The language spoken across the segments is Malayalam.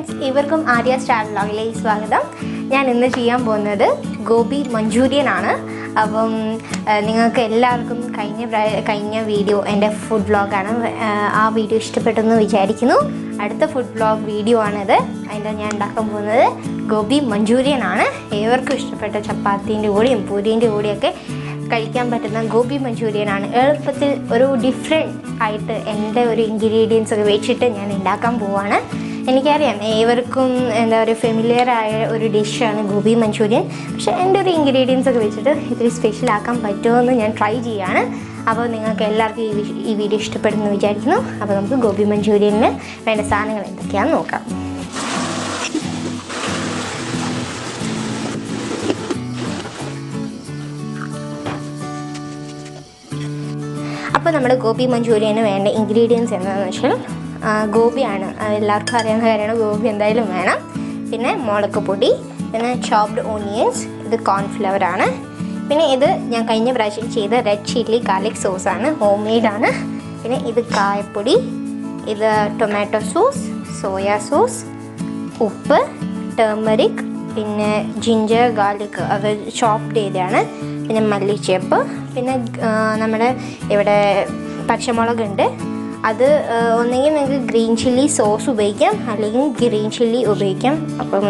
friends, ഇവർക്കും Aryas travel vlogലേക്ക് സ്വാഗതം. ഞാൻ ഇന്ന് ചെയ്യാൻ പോകുന്നത് ഗോബി മഞ്ചൂരിയൻ ആണ്. അപ്പം നിങ്ങൾക്ക് എല്ലാവർക്കും കഴിഞ്ഞ വീഡിയോ എൻ്റെ ഫുഡ് വ്ളോഗാണ്. ആ വീഡിയോ ഇഷ്ടപ്പെട്ടെന്ന് വിചാരിക്കുന്നു. അടുത്ത ഫുഡ് വ്ളോഗ് വീഡിയോ ആണിത്. അതിൻ്റെ ഞാൻ ഉണ്ടാക്കാൻ പോകുന്നത് ഗോബി മഞ്ചൂരിയൻ ആണ്. ഏവർക്കും ഇഷ്ടപ്പെട്ട ചപ്പാത്തീൻ്റെ കൂടെയും പൂരീൻ്റെ കൂടെയൊക്കെ കഴിക്കാൻ പറ്റുന്ന ഗോബി മഞ്ചൂരിയൻ ആണ്. എളുപ്പത്തിൽ ഒരു ഡിഫറെൻറ്റ് ആയിട്ട് എൻ്റെ ഒരു ഇൻഗ്രീഡിയൻസ് ഒക്കെ വെച്ചിട്ട് ഞാൻ ഉണ്ടാക്കാൻ പോവാണ്. എനിക്കറിയാം ഏവർക്കും എന്താ പറയുക ഫെമിലിയറായ ഒരു ഡിഷാണ് ഗോബി മഞ്ചൂരിയൻ. പക്ഷേ എൻ്റെ ഒരു ഇൻഗ്രീഡിയൻസ് ഒക്കെ വെച്ചിട്ട് ഇത്തിരി സ്പെഷ്യലാക്കാൻ പറ്റുമോ ഞാൻ ട്രൈ ചെയ്യുകയാണ്. അപ്പോൾ നിങ്ങൾക്ക് എല്ലാവർക്കും ഈ വീഡിയോ ഇഷ്ടപ്പെടുമെന്ന് വിചാരിക്കുന്നു. അപ്പോൾ നമുക്ക് ഗോബി മഞ്ചൂരിയനിന് വേണ്ട സാധനങ്ങൾ എന്തൊക്കെയാണെന്ന് നോക്കാം. അപ്പോൾ നമ്മുടെ ഗോബി മഞ്ചൂരിയന് വേണ്ട ഇൻഗ്രീഡിയൻസ് എന്താണെന്ന് വെച്ചാൽ ഗോബിയാണ്. എല്ലാവർക്കും അറിയാവുന്ന കാര്യമാണ്. ഗോബി എന്തായാലും വേണം. പിന്നെ മുളക് പൊടി, പിന്നെ ചോപ്ഡ് ഓണിയൻസ്, ഇത് കോൺഫ്ലവർ ആണ്. പിന്നെ ഇത് ഞാൻ കഴിഞ്ഞ പ്രാവശ്യം ചെയ്ത റെഡ് ചില്ലി ഗാർലിക് സോസാണ്, ഹോം മെയ്ഡാണ്. പിന്നെ ഇത് കായപ്പൊടി, ഇത് ടൊമാറ്റോ സോസ്, സോയാ സോസ്, ഉപ്പ്, ടേമറിക്, പിന്നെ ജിഞ്ചർ ഗാർലിക് അത് ചോപ്ഡ് ചെയ്തതാണ്. പിന്നെ മല്ലിച്ചേപ്പ്, പിന്നെ നമ്മുടെ ഇവിടെ പച്ചമുളകുണ്ട്. അത് ഒന്നെങ്കിൽ നിങ്ങൾക്ക് ഗ്രീൻ ചില്ലി സോസ് ഉപയോഗിക്കാം, അല്ലെങ്കിൽ ഗ്രീൻ ചില്ലി ഉപയോഗിക്കാം. അപ്പം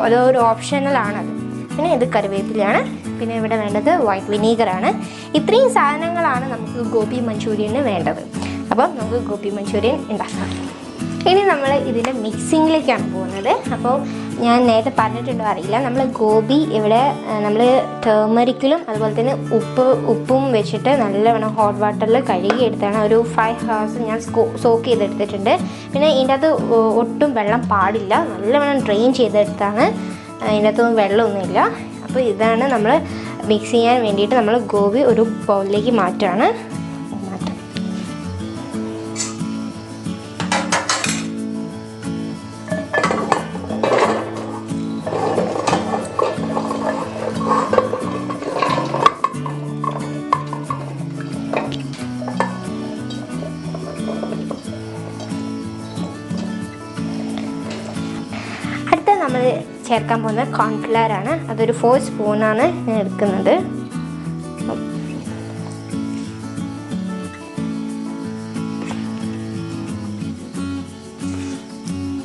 അതൊരു ഓപ്ഷണലാണത്. പിന്നെ ഇത് കറിവേപ്പിലയാണ്. പിന്നെ ഇവിടെ വേണ്ടത് വൈറ്റ് വിനീഗറാണ്. ഇത്രയും സാധനങ്ങളാണ് നമുക്ക് ഗോബി മഞ്ചൂരിയന് വേണ്ടത്. അപ്പം നമുക്ക് ഗോബി മഞ്ചൂരിയൻ ഉണ്ടാക്കാം. ഇനി നമ്മൾ ഇതിൻ്റെ മിക്സിങ്ങിലേക്കാണ് പോകുന്നത്. അപ്പോൾ ഞാൻ നേരത്തെ പറഞ്ഞിട്ടുണ്ടോ അറിയില്ല, നമ്മൾ ഗോബി ഇവിടെ നമ്മൾ ടേമറിക്കിലും അതുപോലെ തന്നെ ഉപ്പും വെച്ചിട്ട് നല്ലവണ്ണം ഹോട്ട് വാട്ടറിൽ കഴുകിയെടുത്താണ്. ഒരു 5 hours ഞാൻ സോക്ക് ചെയ്തെടുത്തിട്ടുണ്ട്. പിന്നെ ഇതിൻ്റെ അകത്ത് ഒട്ടും വെള്ളം പാടില്ല, നല്ലവണ്ണം ഡ്രെയിൻ ചെയ്തെടുത്താണ്. ഇതിൻ്റെ അകത്തൊന്നും വെള്ളമൊന്നുമില്ല. അപ്പോൾ ഇതാണ് നമ്മൾ മിക്സ് ചെയ്യാൻ വേണ്ടിയിട്ട് നമ്മൾ ഗോബി ഒരു ബൗളിലേക്ക് മാറ്റുകയാണ്. നമ്മൾ ചേർക്കാൻ പോകുന്നത് കോൺഫ്ലവർ ആണ്. അതൊരു 4 സ്പൂണാണ് ഞാൻ എടുക്കുന്നത്.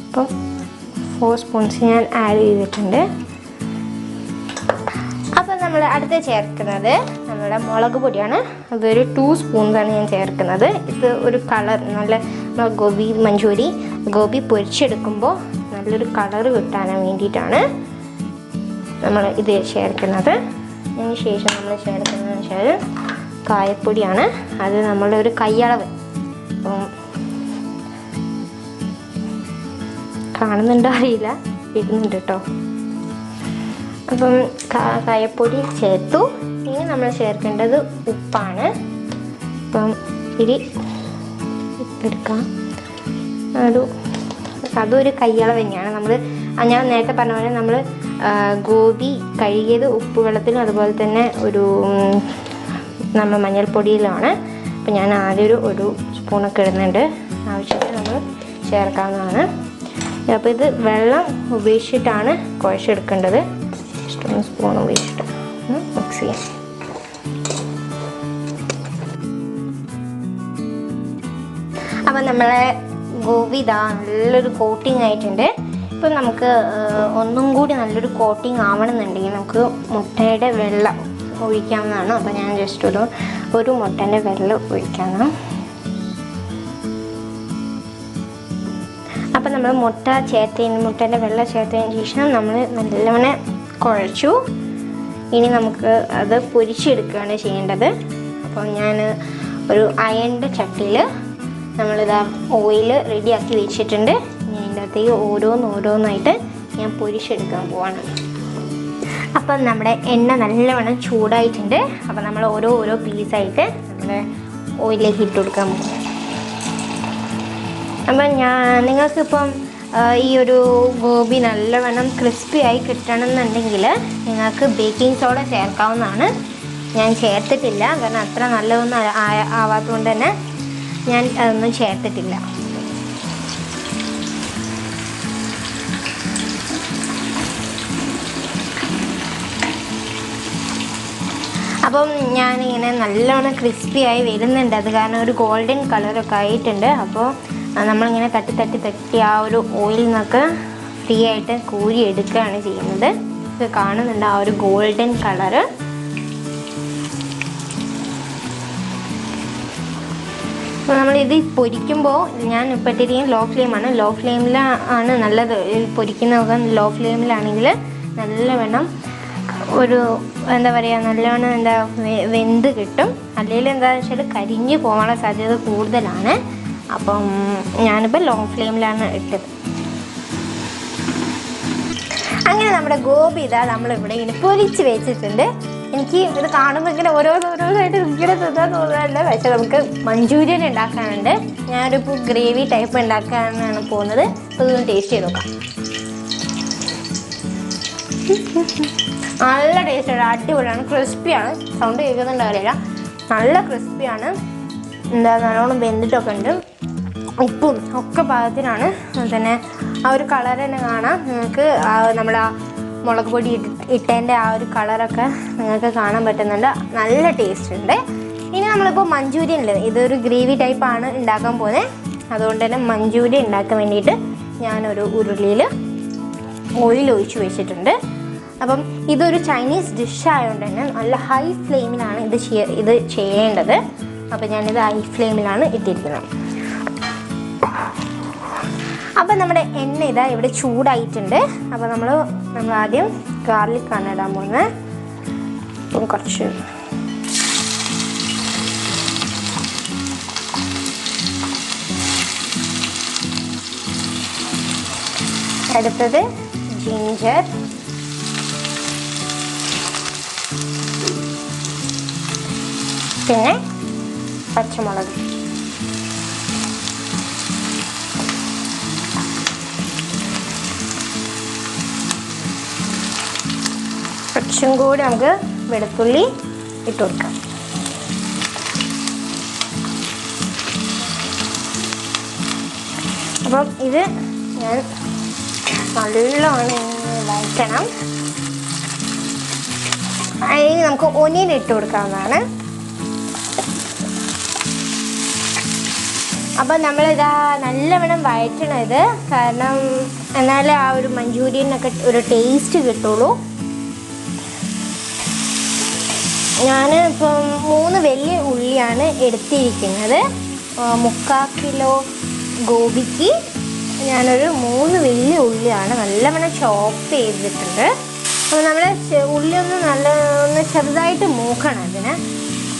അപ്പം 4 സ്പൂൺസ് ഞാൻ ആഡ് ചെയ്തിട്ടുണ്ട്. അപ്പം നമ്മൾ അടുത്ത് ചേർക്കുന്നത് നമ്മുടെ മുളക് പൊടിയാണ്. അതൊരു 2 സ്പൂൺസാണ് ഞാൻ ചേർക്കുന്നത്. ഇത് ഒരു കളർ നല്ല ഗോബി പൊരിച്ചെടുക്കുമ്പോൾ നല്ലൊരു കളർ കിട്ടാൻ വേണ്ടിയിട്ടാണ് നമ്മൾ ഇത് ചേർക്കുന്നത്. അതിന് ശേഷം നമ്മൾ ചേർക്കുന്നതെന്ന് വെച്ചാൽ കായപ്പൊടിയാണ്. അത് നമ്മളുടെ ഒരു കൈയളവ്, അപ്പം കാണുന്നുണ്ടോ അറിയില്ല, ഇടുന്നുണ്ട് കേട്ടോ. അപ്പം കായപ്പൊടി ചേർത്തു. ഇനി നമ്മൾ ചേർക്കേണ്ടത് ഉപ്പാണ്. അപ്പം ഇരി എടുക്കാം. അതൊരു കയ്യളവ് തന്നെയാണ്. ഞാൻ നേരത്തെ പറഞ്ഞ പോലെ നമ്മൾ ഗോബി കഴുകിയത് ഉപ്പ് വെള്ളത്തിലും അതുപോലെ തന്നെ നമ്മൾ മഞ്ഞൾപ്പൊടിയിലുമാണ്. അപ്പം ഞാൻ ആദ്യം ഒരു സ്പൂണൊക്കെ ഇടുന്നുണ്ട്. ആവശ്യത്തിന് നമ്മൾ ചേർക്കാവുന്നതാണ്. അപ്പോൾ ഇത് വെള്ളം ഉപയോഗിച്ചിട്ടാണ് കുഴച്ചെടുക്കേണ്ടത്. ഇഷ്ടം സ്പൂൺ ഉപയോഗിച്ചിട്ട് മിക്സ് ചെയ്യാം. അപ്പം നമ്മളെ ഗോബി ഇതാ നല്ലൊരു കോട്ടിങ് ആയിട്ടുണ്ട്. ഇപ്പം നമുക്ക് ഒന്നും കൂടി നല്ലൊരു കോട്ടിങ് ആവണമെന്നുണ്ടെങ്കിൽ നമുക്ക് മുട്ടയുടെ വെള്ളം ഒഴിക്കാവുന്നതാണ്. അപ്പം ഞാൻ ജസ്റ്റ് ഒരു മുട്ടേൻ്റെ വെള്ളം ഒഴിക്കാവുന്ന. അപ്പം നമ്മൾ മുട്ടേൻ്റെ വെള്ളം ചേർത്തതിന് ശേഷം നമ്മൾ നല്ലവണ്ണം കുഴച്ചു. ഇനി നമുക്ക് അത് പൊരിച്ചെടുക്കുകയാണ് ചെയ്യേണ്ടത്. അപ്പോൾ ഞാൻ ഒരു അയണിൻ്റെ ചട്ടിയിൽ നമ്മളിതാ ഓയിൽ റെഡിയാക്കി വെച്ചിട്ടുണ്ട്. ഞാൻ ഇതിൻ്റെ അകത്തേക്ക് ഓരോന്നായിട്ട് ഞാൻ പൊരിച്ചെടുക്കാൻ പോവാണ്. അപ്പം നമ്മുടെ എണ്ണ നല്ലവണ്ണം ചൂടായിട്ടുണ്ട്. അപ്പം നമ്മൾ ഓരോ പീസായിട്ട് നമ്മുടെ ഓയിലിലേക്ക് ഇട്ട് കൊടുക്കാൻ പോകും. അപ്പം നിങ്ങൾക്കിപ്പം ഈ ഒരു ഗോബി നല്ലവണ്ണം ക്രിസ്പി ആയി കിട്ടണമെന്നുണ്ടെങ്കിൽ നിങ്ങൾക്ക് ബേക്കിംഗ് സോഡ ചേർക്കാവുന്നതാണ്. ഞാൻ ചേർത്തിട്ടില്ല, കാരണം അത്ര നല്ലതൊന്നും ആവാത്തതുകൊണ്ട് തന്നെ ഞാൻ അതൊന്നും ചേർത്തിട്ടില്ല. അപ്പം ഞാനിങ്ങനെ നല്ലോണം ക്രിസ്പിയായി വരുന്നുണ്ട്. അത് കാരണം ഒരു ഗോൾഡൻ കളറൊക്കെ ആയിട്ടുണ്ട്. അപ്പോൾ നമ്മളിങ്ങനെ തട്ടി തട്ടി തട്ടി ആ ഒരു ഓയിലിൽ നിന്നൊക്കെ ഫ്രീ ആയിട്ട് കോരി എടുക്കുകയാണ് ചെയ്യുന്നത്. ഇത് കാണുന്നുണ്ട് ആ ഒരു ഗോൾഡൻ കളറ്. അപ്പോൾ നമ്മളിത് പൊരിക്കുമ്പോൾ ഞാൻ ഇപ്പോഴത്തേക്കും ലോ ഫ്ലെയിമാണ്. ലോ ഫ്ലെയിമിലാണ് നല്ലത്. പൊരിക്കുന്നതൊക്കെ ലോ ഫ്ലെയിമിലാണെങ്കിൽ നല്ലവണ്ണം ഒരു എന്താ പറയുക, നല്ലവണ്ണം വെന്ത് കിട്ടും. അല്ലെങ്കിൽ എന്താണെന്ന് വെച്ചാൽ കരിഞ്ഞ് പോകാനുള്ള സാധ്യത കൂടുതലാണ്. അപ്പം ഞാനിപ്പോൾ ലോ ഫ്ലെയിമിലാണ് ഇട്ടത്. അങ്ങനെ നമ്മുടെ ഗോബി ഇതാ നമ്മളിവിടെ ഇങ്ങനെ പൊരിച്ച് വെച്ചിട്ടുണ്ട്. എനിക്ക് ഇത് കാണുമ്പോൾ ഇങ്ങനെ ഓരോന്നായിട്ട് ഇങ്ങനെ തിന്നാൻ തോന്നാറില്ല. പക്ഷേ നമുക്ക് മഞ്ചൂരിയൻ ഉണ്ടാക്കാനുണ്ട്. ഞാനൊരു ഗ്രേവി ടൈപ്പ് ഉണ്ടാക്കാനാണ് പോകുന്നത്. അതൊന്ന് ടേസ്റ്റ് ചെയ്ത് നോക്കാം. നല്ല ടേസ്റ്റാണ്, അടിപൊളിയാണ്, ക്രിസ്പിയാണ്. സൗണ്ട് കേൾക്കുന്നുണ്ടാവില്ല, നല്ല ക്രിസ്പിയാണ്. നല്ലോണം വെന്തിട്ടൊക്കെ ഉണ്ട്. ഉപ്പും ഒക്കെ പാകത്തിനാണ്. തന്നെ ആ ഒരു കളർ തന്നെ കാണാം നിങ്ങൾക്ക്. നമ്മൾ ആ മുളക് പൊടി ഇട്ടതിൻ്റെ ആ ഒരു കളറൊക്കെ നിങ്ങൾക്ക് കാണാൻ പറ്റുന്നുണ്ട്. നല്ല ടേസ്റ്റ് ഉണ്ട്. ഇനി നമ്മളിപ്പോൾ മഞ്ചൂരിയനിൽ ഇതൊരു ഗ്രേവി ടൈപ്പാണ് ഉണ്ടാക്കാൻ പോകുന്നത്. അതുകൊണ്ട് തന്നെ മഞ്ചൂരിയൻ ഉണ്ടാക്കാൻ വേണ്ടിയിട്ട് ഞാനൊരു ഉരുളിയിൽ ഓയിൽ ഒഴിച്ച് വെച്ചിട്ടുണ്ട്. അപ്പം ഇതൊരു ചൈനീസ് ഡിഷ് ആയതുകൊണ്ട് തന്നെ നല്ല ഹൈ ഫ്ലെയിമിലാണ് ഇത് ചെയ്യേണ്ടത്. അപ്പം ഞാനിത് ഹൈ ഫ്ലെയിമിലാണ് ഇട്ടിരിക്കുന്നത്. അപ്പം നമ്മുടെ എണ്ണ ഇതാ ഇവിടെ ചൂടായിട്ടുണ്ട്. അപ്പോൾ നമ്മൾ ആദ്യം ഗാർലിക്കാണ് ഇടാൻ പോകുന്നത്. അപ്പം കുറച്ച് അടുത്തത് ജിഞ്ചർ, പിന്നെ പച്ചമുളക്, കുറച്ചും കൂടി നമുക്ക് വെളുത്തുള്ളി ഇട്ട് കൊടുക്കാം. അപ്പം ഇത് ഞാൻ നല്ലോണം വഴറ്റണം. അതിന് നമുക്ക് ഒനിയൻ ഇട്ട് കൊടുക്കാവുന്നതാണ്. അപ്പം നമ്മളിതാ നല്ലവണ്ണം വഴറ്റണം ഇത്. കാരണം എന്നാലേ ആ ഒരു മഞ്ചൂരിയനൊക്കെ ഒരു ടേസ്റ്റ് കിട്ടുള്ളൂ. ഞാൻ ഇപ്പം 3 വലിയ ഉള്ളിയാണ് എടുത്തിരിക്കുന്നത്. 3/4 കിലോ ഗോപിക്ക് ഞാനൊരു 3 വലിയ ഉള്ളിയാണ് നല്ലവണ്ണം ചോപ്പ് ചെയ്തിട്ടുണ്ട്. അപ്പോൾ നമ്മൾ ഉള്ളി ഒന്ന് ചെറുതായിട്ട് മൂക്കണം അതിന്.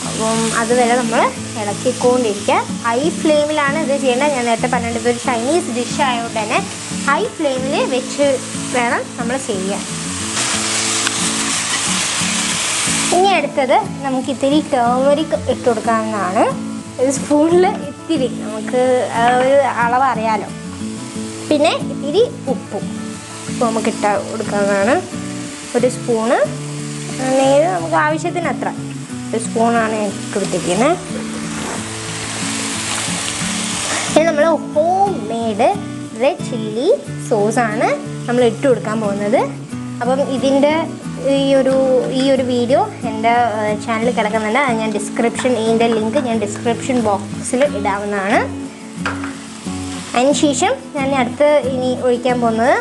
അപ്പം അതുവരെ നമ്മൾ ഇളക്കിക്കൊണ്ടിരിക്കുക. ഹൈ ഫ്ലെയിമിലാണ് ഇത് ചെയ്യേണ്ടത്. ഞാൻ നേരത്തെ പറഞ്ഞിട്ട് ഇതൊരു ചൈനീസ് ഡിഷ് ആയതുകൊണ്ട് തന്നെ ഹൈ ഫ്ലെയിമിൽ വെച്ച് വേണം നമ്മൾ ചെയ്യാൻ. ഇനി അടുത്തത് നമുക്ക് ഇത്തിരി ടേമറിക് ഇട്ട് കൊടുക്കാവുന്നതാണ്. ഒരു സ്പൂണിൽ ഇത്തിരി, നമുക്ക് ഒരു അളവ് അറിയാലോ. പിന്നെ ഇത്തിരി ഉപ്പും നമുക്ക് ഇട്ട് കൊടുക്കാവുന്നതാണ്. ഒരു സ്പൂണ്, നമുക്ക് ആവശ്യത്തിന് അത്ര ഒരു സ്പൂണാണ് ഇട്ട് കൊടുത്തിരിക്കുന്നത്. ഇനി നമ്മൾ ഹോം മെയ്ഡ് റെഡ് ചില്ലി സോസാണ് നമ്മൾ ഇട്ട് കൊടുക്കാൻ പോകുന്നത്. അപ്പം ഇതിൻ്റെ ഈ ഒരു വീഡിയോ എൻ്റെ ചാനലിൽ കിടക്കുന്നുണ്ട്. അത് ഞാൻ ഇതിൻ്റെ ലിങ്ക് ഞാൻ ഡിസ്ക്രിപ്ഷൻ ബോക്സിൽ ഇടാവുന്നതാണ്. അതിന് ശേഷം ഞാൻ ഇനി ഒഴിക്കാൻ പോകുന്നത്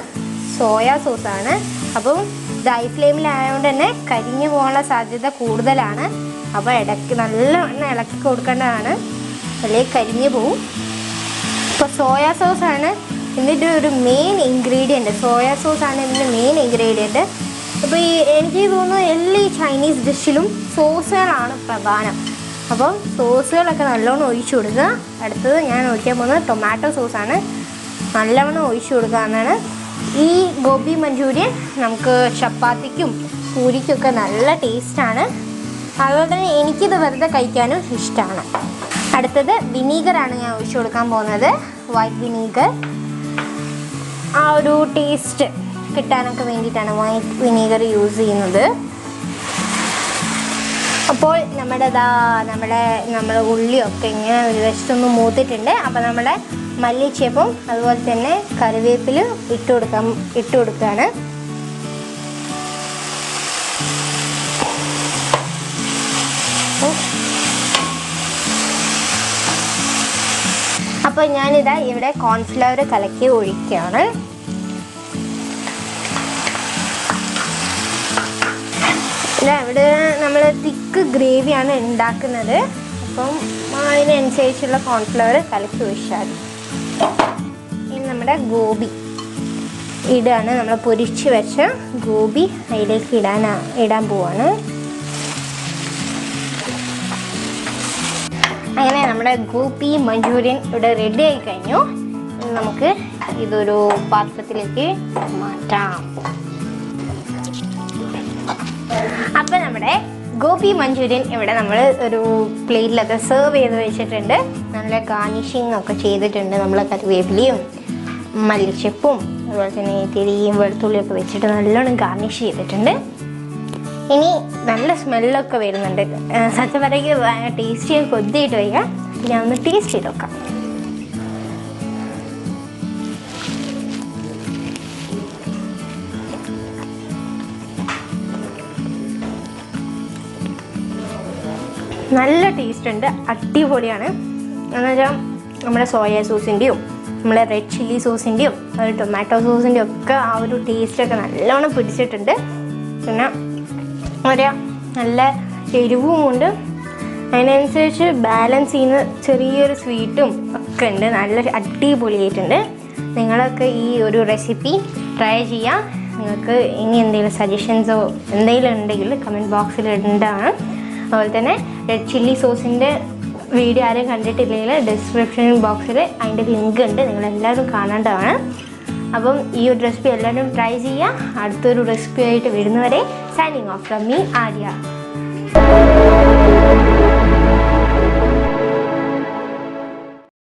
സോയാ സോസാണ്. അപ്പം ഇത് ഹൈ ഫ്ലെയിമിലായതുകൊണ്ട് തന്നെ കരിഞ്ഞു പോകാനുള്ള സാധ്യത കൂടുതലാണ്. അപ്പോൾ നല്ലവണ്ണം ഇളക്കി കൊടുക്കേണ്ടതാണ്, അല്ലെങ്കിൽ കരിഞ്ഞു പോവും. ഇപ്പോൾ സോയാ സോസാണ് ഇതിൻ്റെ ഒരു മെയിൻ ഇൻഗ്രീഡിയൻറ്റ്. സോയാ സോസാണ് ഇതിൻ്റെ മെയിൻ ഇൻഗ്രീഡിയൻറ്റ്. അപ്പോൾ എനിക്ക് തോന്നുന്നു എല്ലാ ഈ ചൈനീസ് ഡിഷിലും സോസുകളാണ് പ്രധാനം. അപ്പം സോസുകളൊക്കെ നല്ലോണം ഒഴിച്ചു കൊടുക്കുക. അടുത്തത് ഞാൻ ഒഴിക്കാൻ പോകുന്നത് ടൊമാറ്റോ സോസാണ്. നല്ലവണ്ണം ഒഴിച്ചു കൊടുക്കുക എന്നാണ്. ഈ ഗോബി മഞ്ചൂരിയൻ നമുക്ക് ചപ്പാത്തിക്കും പൂരിക്കൊക്കെ നല്ല ടേസ്റ്റാണ്. അതുപോലെ തന്നെ എനിക്കിത് വെറുതെ കഴിക്കാനും ഇഷ്ടമാണ്. അടുത്തത് വിനീഗറാണ് ഞാൻ ഒഴിച്ചു കൊടുക്കാൻ പോകുന്നത്. White vinegar. ആ ഒരു ടേസ്റ്റ് കിട്ടാനൊക്കെ വേണ്ടിയിട്ടാണ് വൈറ്റ് വിനീഗർ യൂസ് ചെയ്യുന്നത്. അപ്പോൾ നമ്മുടെ ഉള്ളിയൊക്കെ ഇങ്ങനെ ഒരു വശത്തൊന്ന് മൂത്തിട്ടുണ്ട്. അപ്പോൾ നമ്മുടെ മല്ലിച്ചപ്പും അതുപോലെ തന്നെ കറിവേപ്പില ഇട്ട് കൊടുക്കുകയാണ്. അപ്പോൾ ഞാനിതാ ഇവിടെ കോൺഫ്ലവർ കലക്കി ഒഴിക്കുകയാണ്. ഇവിടെ നമ്മൾ തിക്ക് ഗ്രേവിയാണ് ഉണ്ടാക്കുന്നത്. അപ്പം അതിനനുസരിച്ചുള്ള കോൺഫ്ലവർ കലക്കി ഒഴിച്ചാൽ മതി. ഇനി നമ്മുടെ ഗോബി ഇടാണ്. നമ്മൾ പൊരിച്ച് വെച്ച ഗോബി അതിലേക്ക് ഇടാൻ പോവാണ്. അങ്ങനെ നമ്മുടെ ഗോബി മഞ്ചൂരിയൻ ഇവിടെ റെഡി ആയി കഴിഞ്ഞു. നമുക്ക് ഇതൊരു പാത്രത്തിലേക്ക് മാറ്റാം. അപ്പം നമ്മുടെ ഗോബി മഞ്ചൂരിയൻ ഇവിടെ നമ്മൾ ഒരു പ്ലേറ്റിലൊക്കെ സെർവ് ചെയ്ത് വെച്ചിട്ടുണ്ട്. നല്ല ഗാർണിഷിങ് ഒക്കെ ചെയ്തിട്ടുണ്ട്. നമ്മൾ കറിവേപ്പിലയും മല്ലിച്ചപ്പും അതുപോലെ തന്നെ തിരിയും വെളുത്തുള്ളിയൊക്കെ വെച്ചിട്ട് നല്ലോണം ഗാർണിഷ് ചെയ്തിട്ടുണ്ട്. ഇനി നല്ല സ്മെല്ലൊക്കെ വരുന്നുണ്ട്. സത്യം പറയുക ടേസ്റ്റ് ചെയ്യാൻ കൊതിയായിട്ട് വയ്യ. ഞാൻ ഒന്ന് ടേസ്റ്റ് ചെയ്ത് നോക്കാം. നല്ല ടേസ്റ്റ് ഉണ്ട്, അടിപൊളിയാണ്. എന്നുവെച്ചാൽ നമ്മുടെ സോയ സോസിൻ്റെയും നമ്മളെ റെഡ് ചില്ലി സോസിൻ്റെയും ടൊമാറ്റോ സോസിൻ്റെയും ഒക്കെ ആ ഒരു ടേസ്റ്റൊക്കെ നല്ലോണം പിടിച്ചിട്ടുണ്ട്. പിന്നെ ഒരു നല്ല എരിവും ഉണ്ട്, അതിനനുസരിച്ച് ബാലൻസ് ചെയ്യുന്ന ചെറിയൊരു സ്വീറ്റും ഒക്കെ ഉണ്ട്. നല്ല അടിപൊളിയായിട്ടുണ്ട്. നിങ്ങളൊക്കെ ഈ ഒരു റെസിപ്പി ട്രൈ ചെയ്യാം. നിങ്ങൾക്ക് ഇനി എന്തെങ്കിലും സജഷൻസോ എന്തെങ്കിലും ഉണ്ടെങ്കിൽ കമൻറ്റ് ബോക്സിൽ ഇടേണ്ടതാണ്. അതുപോലെ തന്നെ റെഡ് ചില്ലി സോസിൻ്റെ വീഡിയോ ആരും കണ്ടിട്ടില്ലെങ്കിൽ ഡിസ്ക്രിപ്ഷൻ ബോക്സിൽ അതിൻ്റെ ലിങ്ക് ഉണ്ട്, നിങ്ങളെല്ലാവരും കാണേണ്ടതാണ്. അപ്പം ഈ ഒരു റെസിപ്പി എല്ലാവരും ട്രൈ ചെയ്യുക. അടുത്തൊരു റെസിപ്പി ആയിട്ട് വരുന്നവരെ signing off from me Arya.